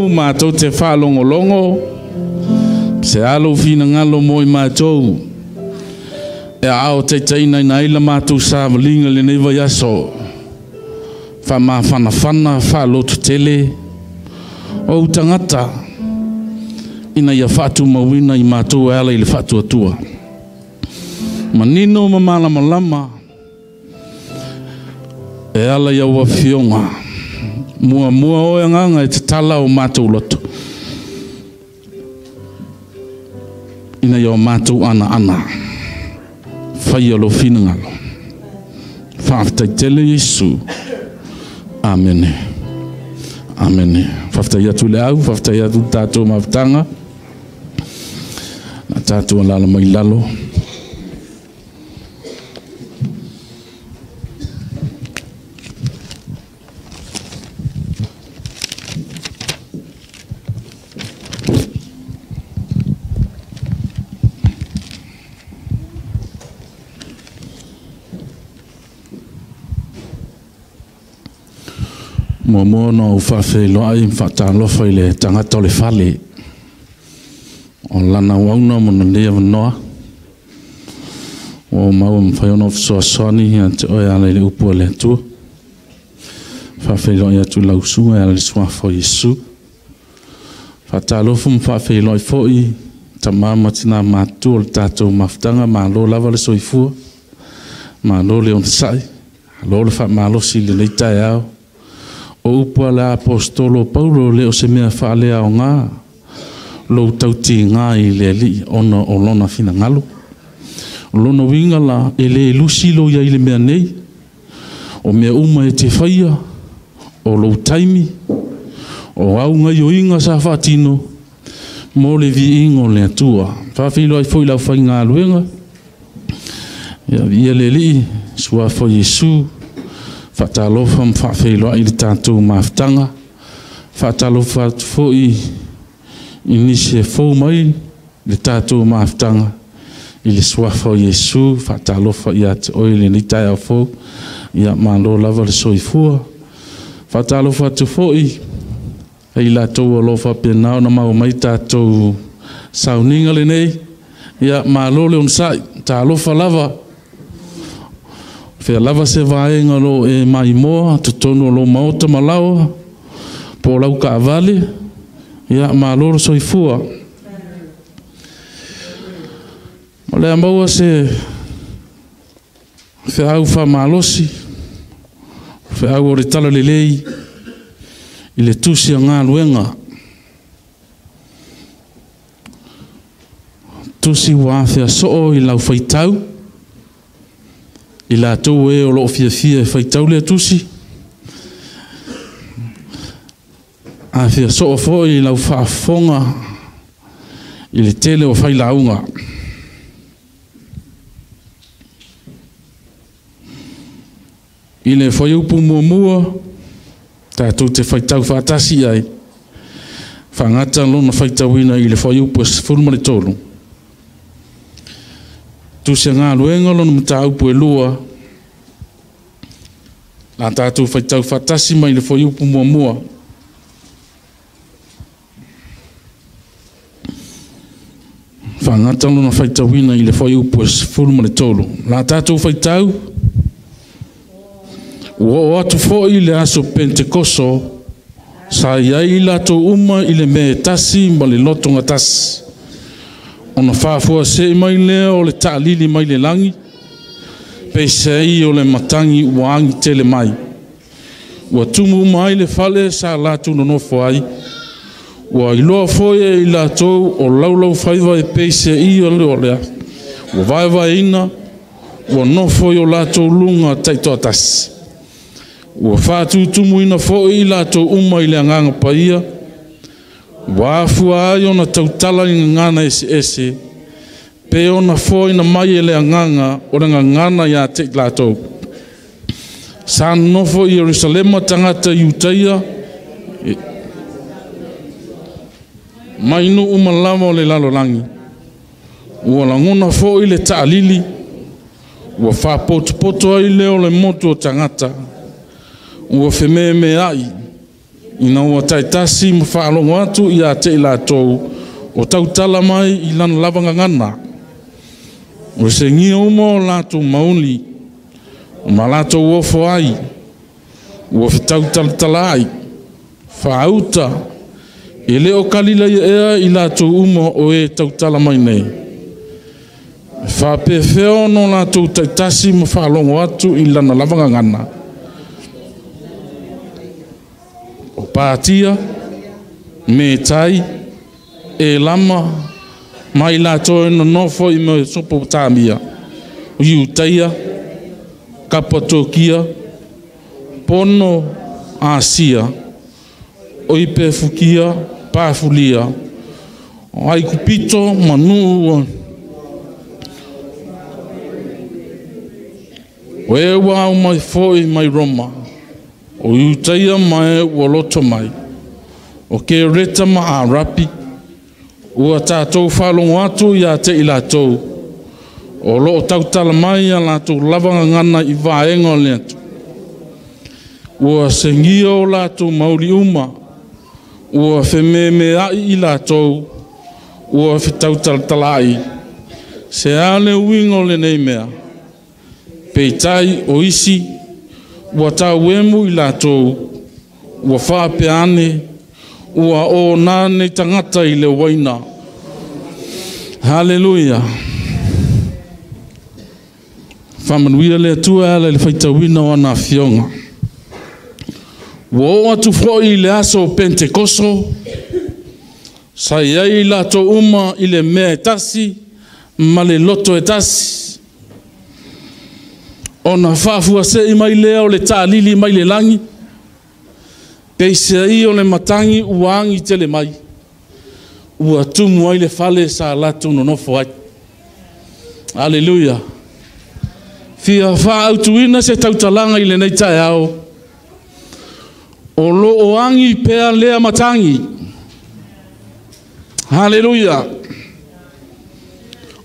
mau mātou te whālongolongo. Se alo fina ngalo moi mātou. E ao te teina ina ila mātou sa malinga le nei vai aso. Whamawhanawhana, whalotu tele. O tangata. Ina ia whatu mawina i mātou ala i le whatu atua. Manino malama lama. E ala ia ua fionga. Mua oe nganga e te tala o mātou loto. Ina ia o mātou ana. Whai alo fina ngalo. Whaftai tele Yesu. Amene. Amene. Whaftai atu le au, whaftai atu tātou mawtanga. Na tātou alala mai lalo. Mo no whawhi loai whatalofa i le tangata o le whale. O lana wauna mona lea wanoa. O maua mwhaiona soasoni ia te oe ala i le upua le atua. Whawhi loai atu lausua ala le suafo Yesu. Whatalofa mwhawhi loai foi. Ta mama tina mātua le tātou mawhtanga ma lo lava le soifua. Ma lo le on sai. Lo le wha malosi le leitai au. O upua la apostolo Paulo le o se mea whaalea o ngā. Lo tauti ngā i le li ono o lona fina ngalo. O lona winga la e le lusi lo ia i le mea nei. O mea uma e te whaia. O lo taimi. O au ngai o inga sa whatino. Mo le vi ingo le atua. Whawhilo ai fwoi lau whai ngā luenga. Ia le li sua fo Yesu. Whatalofa mwhawhiloa i le tātou mawhtanga. Whatalofa atu fwoi i nisi e fwou mai le tātou mawhtanga. I le suafo Yesu. Whatalofa i atu oile ni tai au fwou. Ia malo lava le soifua. Whatalofa atu fwoi. Hei la tau alofa penao na mau mai tātou sauninga le nei. Ia malo le unsai. Tā alofa lava. Fea lava se vaenga lo e mai moa, tutono lo maota malawa, po lau ka avale, ia maloro soifua. O lea maua se fea au wha malosi, fea au ore tala le lei, i le tusi a ngā luenga. Tusi wa fea soo i lau whaitau, i la tau e o loo fia whaitau lea tusi. A fia soa fo i lau whaafonga i le tele o whai launga. I le whai upu mua, tātou te whaitau whaatasi ai. Whangata lona whaitau ina i le whai upu e whurumare tolu. Tusi ngā luenga lona mta upu e lua. La tātou whaitau whatasi mai le whai upu mua. Whangata lona whaitau ina i le whai upu e whurumare tolu. La tātou whaitau. Ua atu fo i le aso Pentekoso. Sa iai la tō uma i le me tasi ma le lotonga tasi. Ona whāfua se mai lea o le tālili mai le langi. Pei sei o le matangi ua angi tele mai. Ua tumu mai le whale sa lātu no nofo ai. Ua iloa foia i lātou o laulau whaiva e pei sei o leo lea. Ua vaiva ina. Ua nofo i o lātou lunga taitoa tasi. Ua whātu tumu ina fo i lātou uma i le anganga paia. Wāfua ai ona tautala i ngana ese. Pe ona fo ina mai e le anganga o le ngana ia te lātou. Sa nofo i Jerusalema tangata Iutaia. Mai no umalama o le lalolangi. Ua langona fo i le tālili. Ua whapotu ai leo le motu o tangata. Ua wheme me ai. ina ua taitasi ma whaalongo atu i a te i lātou o tautala mai i lana lavanga ngana. O se ngia umo lātou mauli, ma lātou ofo ai, ua whitautala tala ai, whaauta, e leo kalila i ea i lātou umo o e tautala mai nei. Whapewheo no lātou taitasi ma whaalongo atu i lana lavanga ngana. O pātia, me tai, e lama, mai lātou no nofo i me sopo tāmia. O iutaia, kapatokia, pono Asia, o ipe fukia, pāfulia, o ai kupito, manu, o e wau mai foi mai Roma, o iutaia mai ua loto mai, o ke reta ma a rapi, ua tātou whalongo atu i a te i lātou, o lo tautala mai a lātou lavanga ngana i vaenga o le atu. Ua sengia o lātou mauri uma, ua whememe ai i lātou, ua whitautala talai, se ale wingo le nei mea, peitai o isi, ua tau emu i lātou, ua whapeane, ua o nāne tangata i le waina. Hallelujah. Whamanuia le atua ala le whaitawina o ana fionga. Ua o atu fwoi le aso Pentekoso, sa iai lātou uma i le mea etasi, ma le loto etasi. Ona whafua se i mai lea o le tālili mai le langi, peisea i o le matangi uangi tele mai. Ua tumu ai le fale sa latu no nofo ai. Alleluia. Fia wha autuina se tautalanga i le nei tae au. O lo oangi pea lea matangi. Alleluia.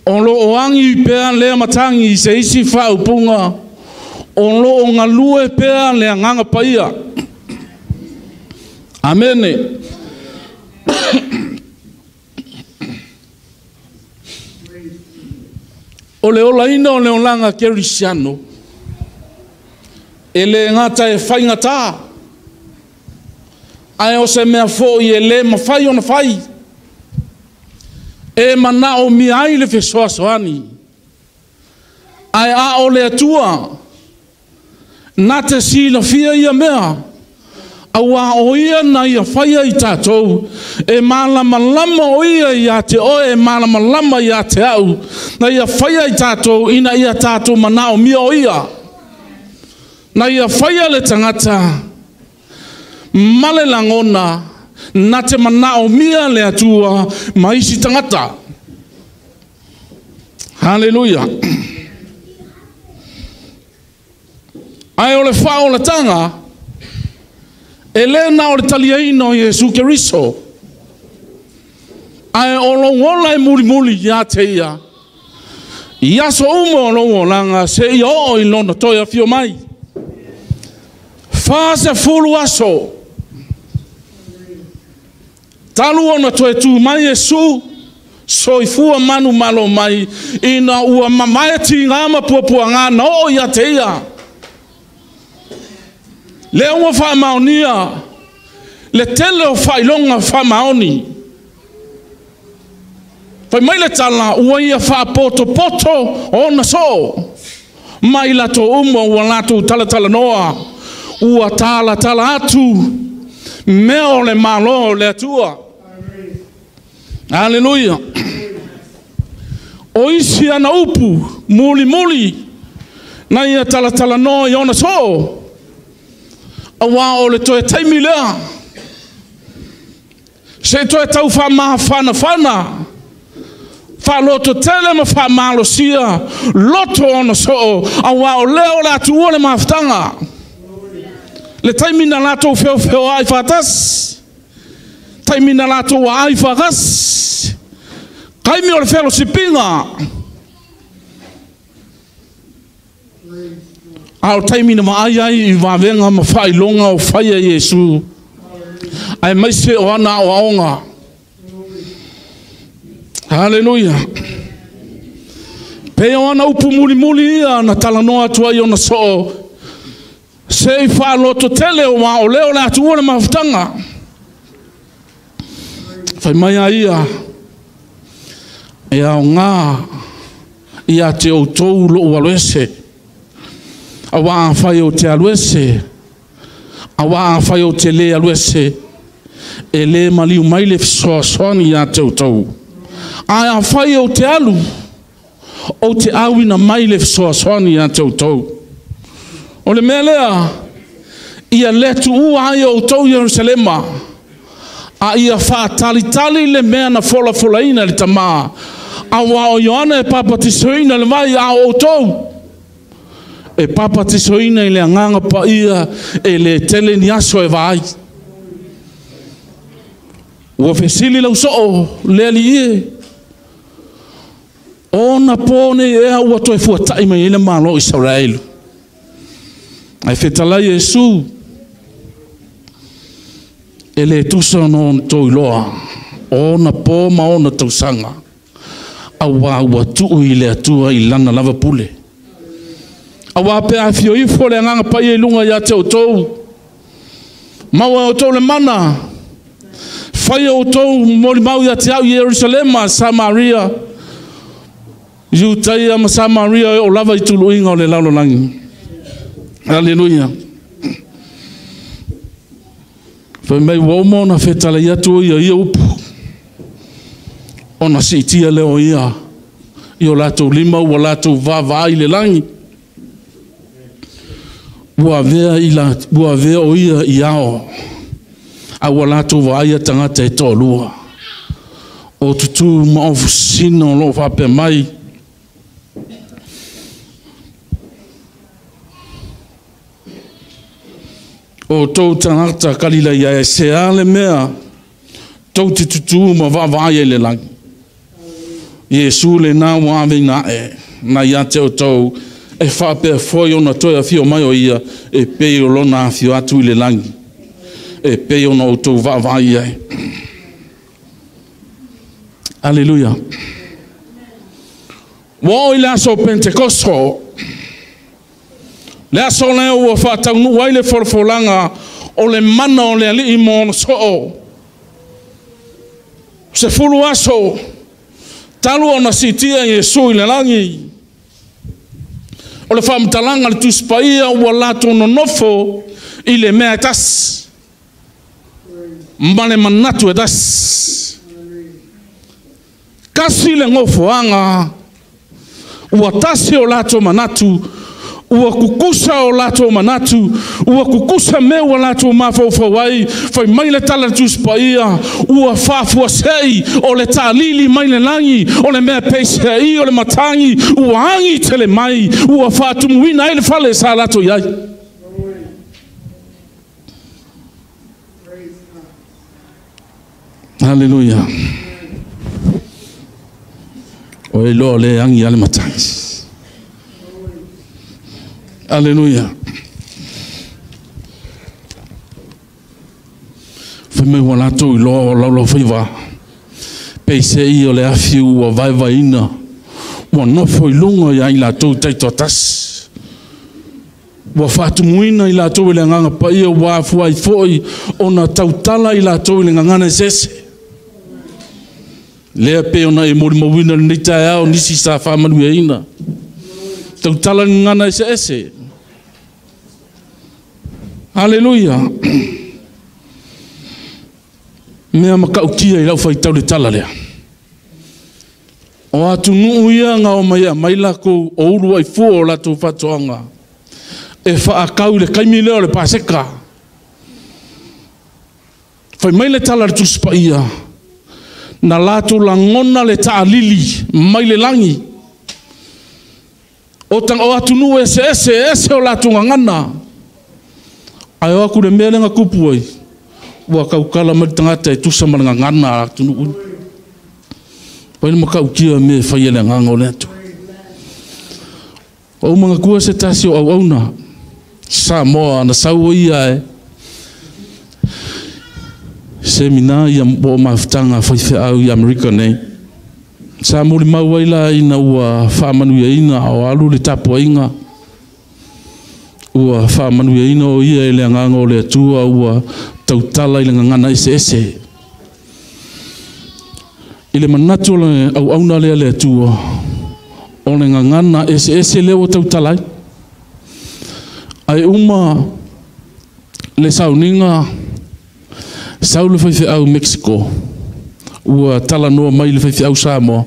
O lo oangi pea lea matangi se isi wha upunga. O lo o ngalue pea lea nganga paia. Amene. O le olaina o le olanga kerisiano. E le ngata e whai ngata. Ai o se mea fo i e le mawhai o na whai. E mana o mi ai le whesoa soani. Ai a o le atua. Na te sila fia ia mea. Awa o ia na ia whaia i tātou. E malama lama o ia i a te oe. E malama lama i a te au. Na ia whaia i tātou. Ina ia tātou mana o mia o ia. Na ia whaia le tangata. Male langona. Na te mana o mia le atua. Maisi tangata. Hallelujah. Ai o le wha o le tanga. Elena o le taliaino Jesu Keriso. Ai o lo ngola e muri muri ia te ia. Ia so umo o lo ngolanga se ia o i lona toia fio mai. Fase fulu aso. Talu ona toe tu mai Jesu. So i fua manu malo mai. Ina ua mamaya ti ngama puapua ngana o ia te ia. Le ua wha maonia, le tele o whailonga wha maoni. Whai mai le tala, ua ia wha poto o na so. Mai lato umo, ua lato tala noa. Ua tala atu. Meo le malo le atua. Alleluia. O isi ana upu, muli. Na ia tala noa i ona so. Awa o le toe taimi lea. Se toe tau wha maha whana. Wha loto tele ma wha malo sia. Loto ona so. Awa o leo la tu ole maftanga. Le taimi na lato feo ai whatas. Taimi na lato wa ai whakas. Kaimi o le felo sipinga. Ao taimi na maai ai I wawenga ma whai longa o whaia Jesu. ai mai se o ana o aonga. Haleluia. Pe o ana upu muli ia na talanoa atua i ona so se i whaaloto tele o ma o leo le atu ora mawhtanga. Whai mai a ia e au ngā ia te o tau lo o aloese a waa whai o te aloese a waa whai o te le aloese e le maliu mai le fisoa soani ia te o tau a whai o te alu o te awina mai le fisoa soani ia te o tau o le mea lea ia letu ua ai o tau Jerusalema a ia whaatalitali le mea na fola ina le tamaa a wa o Ioana e papatisoina le mai a o tau e papatisoina i le anganga pa ia e le tele ni aso e vai ua fesili lau soo le ali e ona pone ea ua toe fuatai mai ele malo Israelu ai fetalai Yesu ele tusa no toi loa ona po ma ona tausanga awa ua tuu i le atua i lana lava pule awa pe a fio i fo le nganga pa i lunga ia te o tou maua o tou le mana fai o tou mori mau ia te au Jerusalema Samaria Yutaia ma Samaria o lava i tulu inga o le laulo langi Haleluia fai mai waumo na fetala ia tu ia upu ona sitia leo ia i o lato lima ua lato vava i le langi ua vea o ia i ao a ua lato vaia tangata e tolua o tutu ma ofusina o lo vape mai o tou tangata kalila ia e se ale mea tou te tutu ma vavaia i le langi Yesu le na wave na e na ia te o tau e whape foi ona toi a fio mai o ia e pei o lona a fio atu i le langi e pei ona o tau vavaia e Aleluia Wao i le aso Pentekosto le aso le ua whātaunu wai le forfolanga o le mana o le ali i mōna so se fulu aso talu ona sitia Yesu i le langi o le whaamtalanga le tuspaia ua lato no nofo i le mea tas male manatu e tas kasi le ngofoanga ua tasi o lato manatu ua kukusa o lato manatu ua kukusa me o lato mafawai fai mai le tala tuspaia ua fafua sei o le talili mai le langi o le mea peisei o le matangi ua angi tele mai ua fatumuina ele fale sa lato iai Haleluia o e lo le angi ale matangi Aleluia. Fai mai wana tau I lo whaiwa. Peise I o le afiu wa vai ina. Wa nofo I lunga ia I la tau taito tas. Wa whatumuina I la tau le nganga pa ia wa fuai foi. Ona tautala I la tau le ngangana sese. Lea pe ona e mori mawina nita e au nisi sa whamanu e ina. Tautala le ngangana sese. Haleluia. Mea makaukia I lau whaitau le tala lea. O atu nuu ia ngā o mai lako o uru ai fua o lato whatoanga. E whaakau le kaimi leo le paseka. Whai mai le tala le tuspa ia. Na lato langona le taalili mai le langi. O atu nuu ese o lato ngangana. Ai aku le mele nga kupu ai. Wa kaukala mai tangata e tusa mana ngana atu nuu. Pai le makaukia me whai ele nganga o le atu. O mga kua se tasi o au na. Sa moa na sau ia e. semina ia mo mafutanga fai au i Amerika nei. Sa muli mauaila ina ua whaamanuia ina o alu le tapu inga. Ua whaamanuia ina o ia ele anganga o le atua ua tautala ile ngangana ese. Ile manatu le au auna le atua o le ngangana ese leo tautalai. Ai uma le sauninga saulu fai au Mexico. Ua tala noa mai le whaiwhi au Samoa.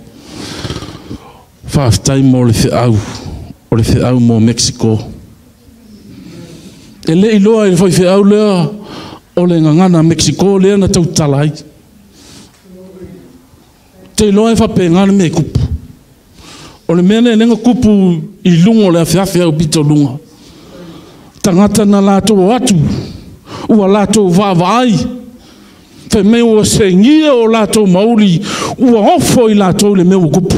Whaafitai mo le whi au mo Mexico. E le iloa i le whaiwhi au lea o le ngangana Mexico lea na tau talai. Te iloa e whape ngana me kupu. O le mene nenga kupu i lungo le awhiawhi au pito lunga. Tangata na lato atu. Ua lato vavai. Fe me o se ngia o lato mauli ua ofo i lato le meu kupu.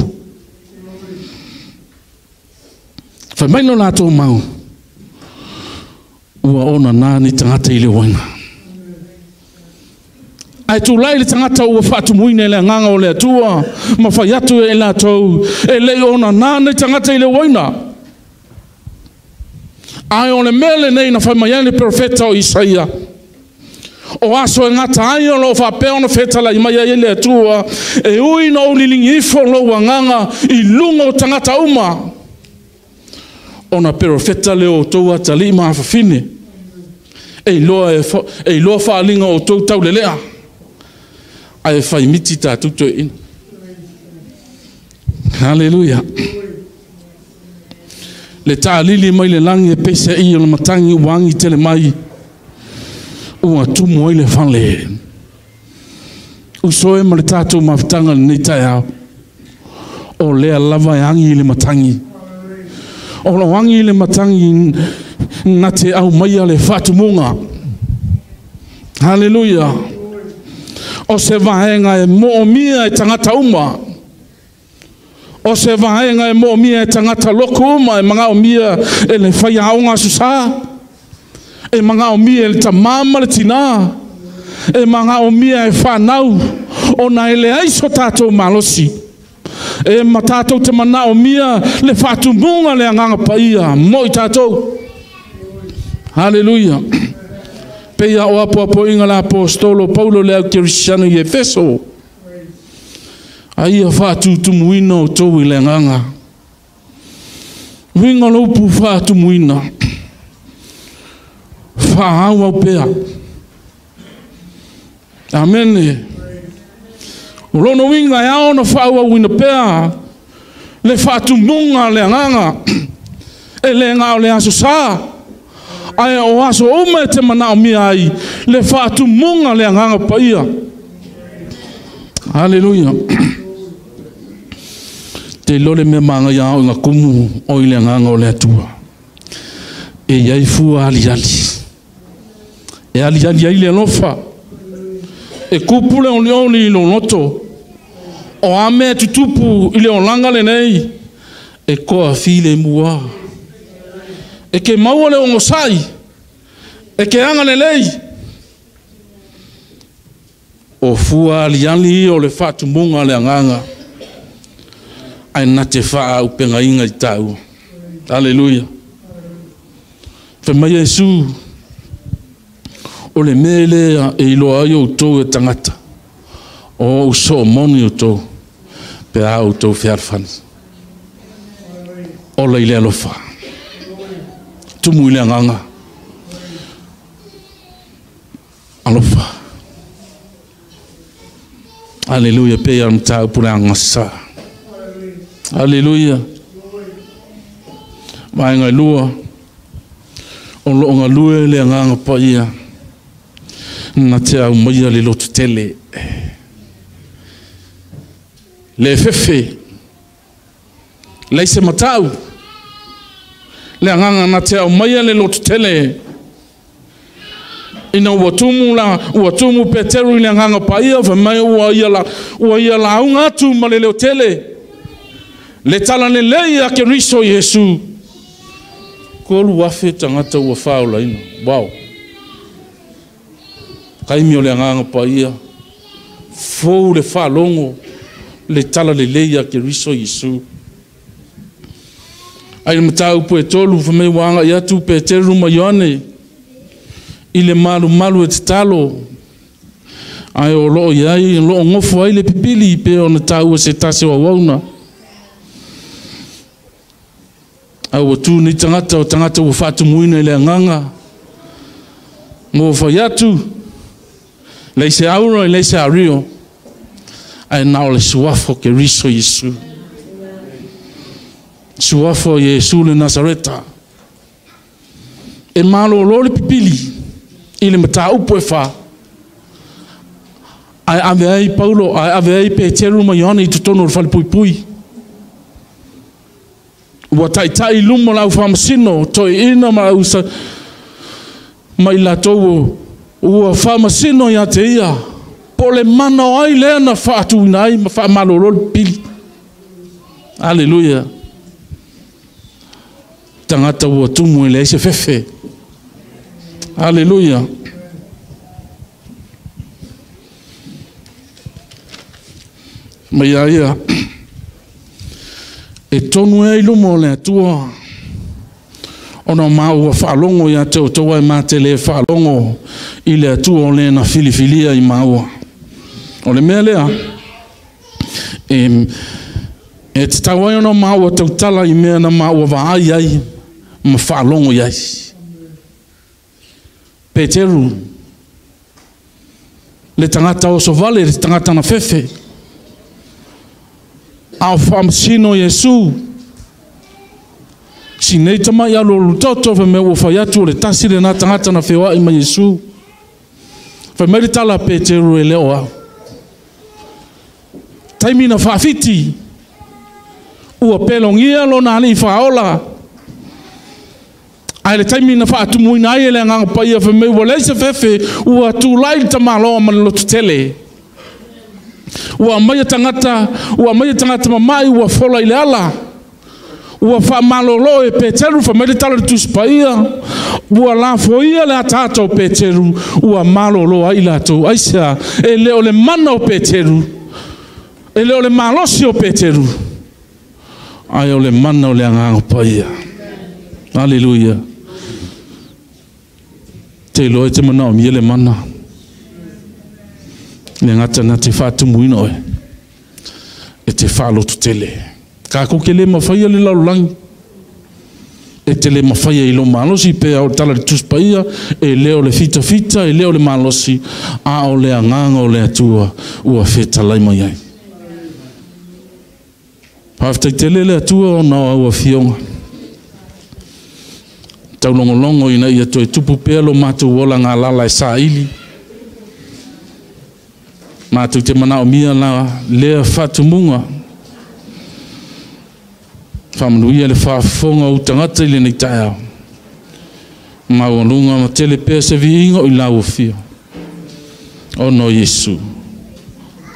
Fe mai no lato mau. Ua ona nani tangata i le wainga. Ai tu lai le tangata ua whatu muine le nganga o le atua. Ma whai atu e lato. E le ona nani tangata i le waina. Ai o le mele nei na whai mai ane profeta o Isaia. O aso e ngata ai o lo whapea ona whetala I mai ele atua. E ui na ulilingi ifo lo wanganga I lunga o tangata uma. Ona profeta leo toua tali ma hafafine. E loa whaalinga o tou tau lelea. Ai whai miti ta tuto ina. Hallelujah. Le tālili mai le langi e pese I o le matangi wangi tele mai. Ua tumu ai le whale. Usoe ma le tātou mawhitanga nei tai hao. O lea lava e angi le matangi. O la wangi le matangi na te au mai le whatumunga. Hallelujah. O se vahenga e moomia e tangata uma. O se vahenga e moomia e tangata loko uma e mga omia e le whaiaonga susa. E mga omia e tamama le tina. E mga omia e whanau. O na ele aiso tātou malosi. E ma tātou te mana omia le whatumunga le anganga paia. Moi tātou. Hallelujah. Peia o apo inga la apostolo Paulo le au Cristiano I Efeso. Ai a whatutumuina o tau I le anganga. Winga lopu whatumuina. Whahau au pea. Amen. Rono winga ya ona whau au ina pea. Le whatumunga le anganga. E le ngao le aso saa. Ai o aso uma te mana o mia ai. Le whatumunga le anganga paia. Hallelujah. Te lole me manga ya o ngā kumu o I le anganga o le atua. E iai fua ali. E ali ai le lofa. E kupule o leoni I lo noto. O ame tutupu I le olanga le nei. E koa file mua. E ke maua le ongosai. E ke anga le lei. O fua ali o le whatumunga le anganga. Ai na te wha upenga inga I tau. Hallelujah. Fe mai Yesu. O le mele e ilo ai o tau e tangata. O uso moni o tau. Pe a o tau whiarwhani. O la ile alofa. Tumu ile anganga. Alofa. Hallelujah. Pe ya mtau pule angasa. Hallelujah. Mai ngai lua. O lo nga lue le anganga pa ia. Na te au maia le lotu tele. Le fefe. Le se matau. Le anganga na te au maia le lotu tele. Ina uatumu peteru le anganga pa ia. Fa mai ua ia la aunga atu ma le leo tele. Le tala ne lei a ke riso Yesu. Kolu wafe tangata ua whaula ina. Wow. Kaimi o le anganga pa ia. Fou le whalongo. Le tala le leia ke riso Yesu. Ai le matau po e tolu whamei wanga i atu pe te ruma Ioane. I le malu e te talo. Ai o loo iai, loo ngofu ai le pipili pe o na tau se tase wa wauna. Ai o tu ni tangata o tangata o fatu muina i le anganga. Ngo fa yatu. Leise auro i leise ario. Ai nao le suafo ke riso Yesu. Suafo Yesu le Nazareta. E malo lo le pipili. I le mata upo e fa. Ai ave ai Paulo, ai ave ai Peteru ma Ioane I tutono le fale pui pui. Ua tai lumo lau whamasino, toi ina ma usa mai la tau ua whamasino ia te ia. Po le mana o ai lea na whaatu ina ai ma whaamalo le pili. Alleluia. Tangata ua tumu ele se fefe. Alleluia. Ma ia e tonu e ilumo le atua ona mau wa whaalongo ia te o toa e mate le whaalongo I le atua o le na filifilia I maua o le mea lea e te tawai ona maua tautala I mea na maua wa ai ma whaalongo iai Peteru le tangata o sovale le tangata na fefe au whamasino Yesu. Si nei tama ia lo lutoto fa me o whaiatu le tasi le nā tangata na whewa ima Yesu. Fa meri tala Peteru e leo au. Taimi na whaafiti. Ua pelongia lo na ali whaola. Ai le taimi na whaatumu ina ai le nganga paia fa me ua leise fefe ua tūlai tamaloa ma le lotu tele. Ua mai tangata mamai ua fola I le ala. Ua whaamalolo e Peteru fa mai tala le tuspaia. Ua la foia le atata o Peteru. Ua malolo ai lato. Aisa e leo le mana o Peteru. E leo le malosi o Peteru. Ai o le mana o le anganga paia. Alleluia. Te loe te mana o mie le mana. Le ngata na te whātu muino e te whālotu tele. Ka koke le mawhaia le laulangi. E te le mawhaia I lo malosi pe au tala le tuspaia e leo le fita e leo le malosi a o le anganga o le atua ua wheta laima iai. Haftai tele le atua o nao ua fionga. Tau longolongo ina ia toi tupu pea lo mātou wola ngā lala e sa ili. Mātou te mana o mia la lea whatumunga. Whamanuia le whaafonga o tangata I le nei tae au. Mauanunga ma tele pea se viinga I lau o fio. O no Yesu.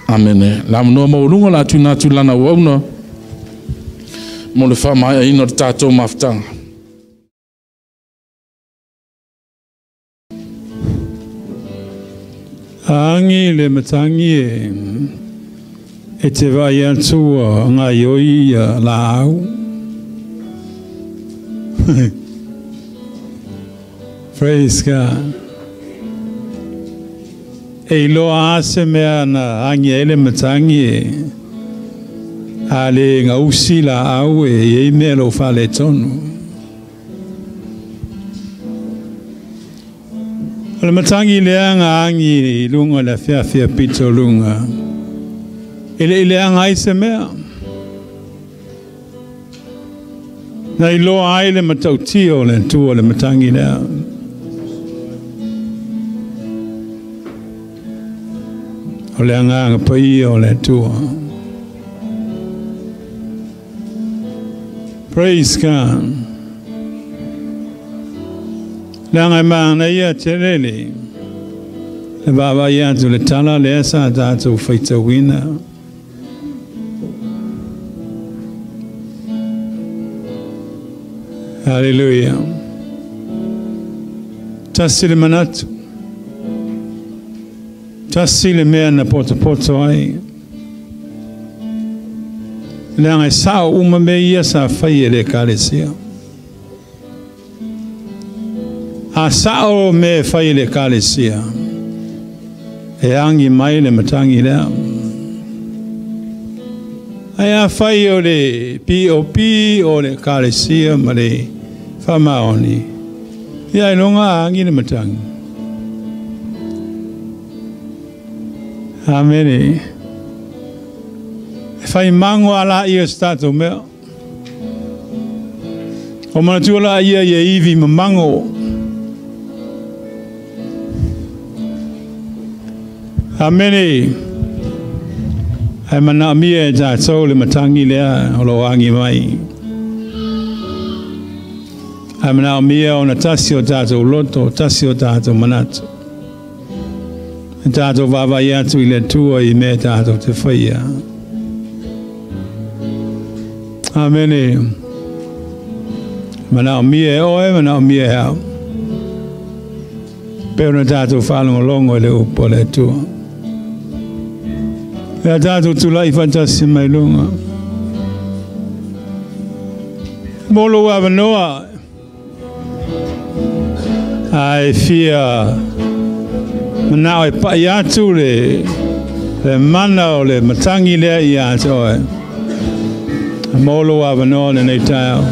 Amene. La manoa maulunga la tu natu lana wauna. Mo le whamaya ina tatou maftanga. Angi le matangi e te vai atua ngā ioi la au. Praise God. E loa ase mea na angi e le matangi a le ngā usi la au e mea lo whale tonu. Le matangi leanga angi lunga la fia pito lunga. Ele leanga I se mea. Na I loa ai le matauti o le tua le matangi lea. O le anga pai o le tua. Praise God. Langa mana ia telele. Le baba ia tu le tala le asa tatu faita wina. Hallelujah. Tasi le manatu. tasi le mea na poto ai. Le angai sao uma me ia sa whai e le kālesia. A sao me whai le kālesia. E angi mai le matangi lea. Ai a whai o le POP o le kālesia ma le whamaoni. Ia e longa angi le matangi. Amene. E whai mango ala ia stato mea. O manatua la ia iwi ma mango. Amene. Ai mana mia e tātou le matangi lea o lo angi mai. Ai mana mia o na tasi o tātou loto, tasi o tātou manatu. Tātou wawai atu i le tua i me tātou te whaia. Amene. Mana mia e oe, mana mia e au. Peo na tātou whalongo longo le upo le tua. Pea tātou tulai fantasi mai lunga. Molo wa noa. Ai fia mana o pa ia tu le mana o le matangi le ia so. Molo wa noa nei tau.